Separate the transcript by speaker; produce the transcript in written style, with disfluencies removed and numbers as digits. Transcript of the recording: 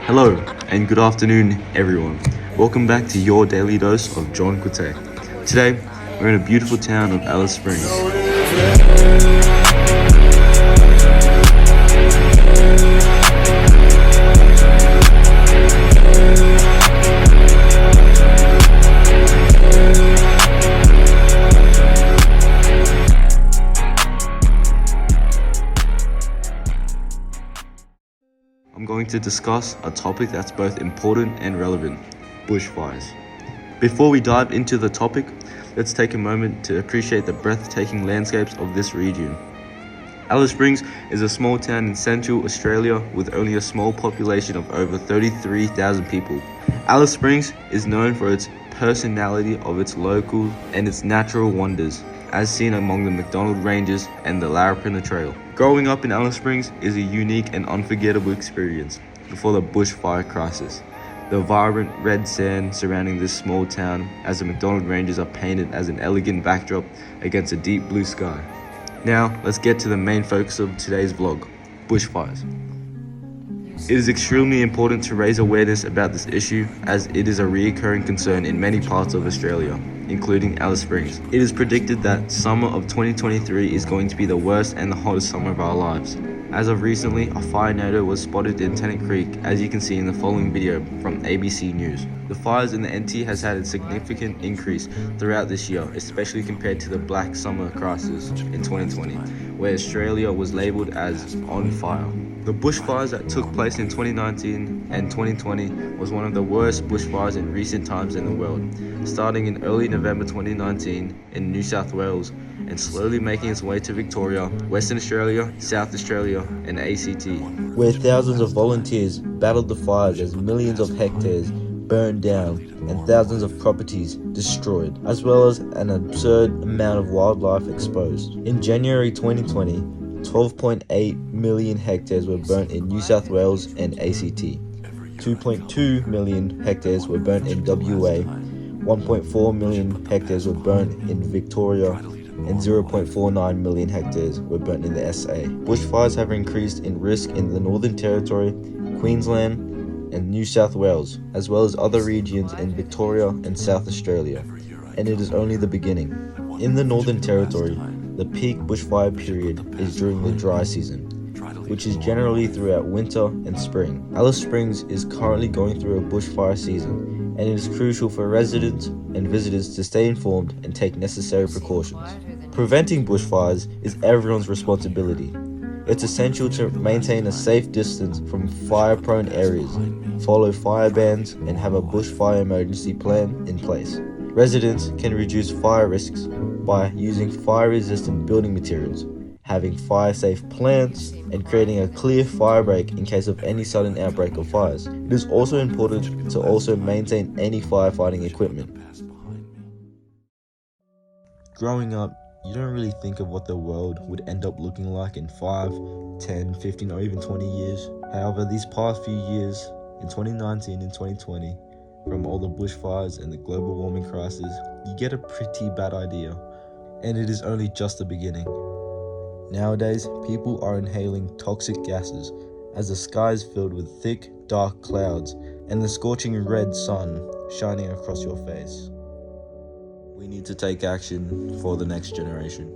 Speaker 1: Hello and good afternoon, everyone. Welcome back to your daily dose of John Rey. Today, we're in a beautiful town of Alice Springs. I'm going to discuss a topic that's both important and relevant: bushfires. Before we dive into the topic, let's take a moment to appreciate the breathtaking landscapes of this region. Alice Springs is a small town in central Australia with only a small population of over 33,000 people. Alice Springs is known for its personality of its locals and its natural wonders, as seen among the McDonald Ranges and the Larapinta Trail. Growing up in Alice Springs is a unique and unforgettable experience before the bushfire crisis. The vibrant red sand surrounding this small town as the McDonald Ranges are painted as an elegant backdrop against a deep blue sky. Now, let's get to the main focus of today's vlog: bushfires. It is extremely important to raise awareness about this issue, as it is a recurring concern in many parts of Australia, including Alice Springs. It is predicted that summer of 2023 is going to be the worst and the hottest summer of our lives. As of recently, a fire tornado was spotted in Tennant Creek, as you can see in the following video from ABC News. The fires in the NT has had a significant increase throughout this year, especially compared to the Black Summer crisis in 2020, where Australia was labelled as on fire. The bushfires that took place in 2019 and 2020 was one of the worst bushfires in recent times in the world, starting in early November 2019 in New South Wales and slowly making its way to Victoria, Western Australia, South Australia and ACT,
Speaker 2: where thousands of volunteers battled the fires as millions of hectares burned down and thousands of properties destroyed, as well as an absurd amount of wildlife exposed. In January 2020, 12.8 million hectares were burnt in New South Wales and ACT. 2.2 million hectares were burnt in WA, 1.4 million hectares were burnt in Victoria, and 0.49 million hectares were burnt in the SA. Bushfires have increased in risk in the Northern Territory, Queensland, and New South Wales, as well as other regions in Victoria and South Australia, and it is only the beginning. In the Northern Territory, the peak bushfire period is during the dry season, which is generally throughout winter and spring. Alice Springs is currently going through a bushfire season, and it is crucial for residents and visitors to stay informed and take necessary precautions. Preventing bushfires is everyone's responsibility. It's essential to maintain a safe distance from fire-prone areas, follow fire bans, and have a bushfire emergency plan in place. Residents can reduce fire risks by using fire-resistant building materials, having fire-safe plants, and creating a clear fire break in case of any sudden outbreak of fires. It is also important to also maintain any firefighting equipment. Growing up, you don't really think of what the world would end up looking like in 5, 10, 15, or even 20 years. However, these past few years, in 2019 and 2020, from all the bushfires and the global warming crisis, you get a pretty bad idea. And it is only just the beginning. Nowadays, people are inhaling toxic gases as the sky is filled with thick, dark clouds and the scorching red sun shining across your face. We need to take action for the next generation.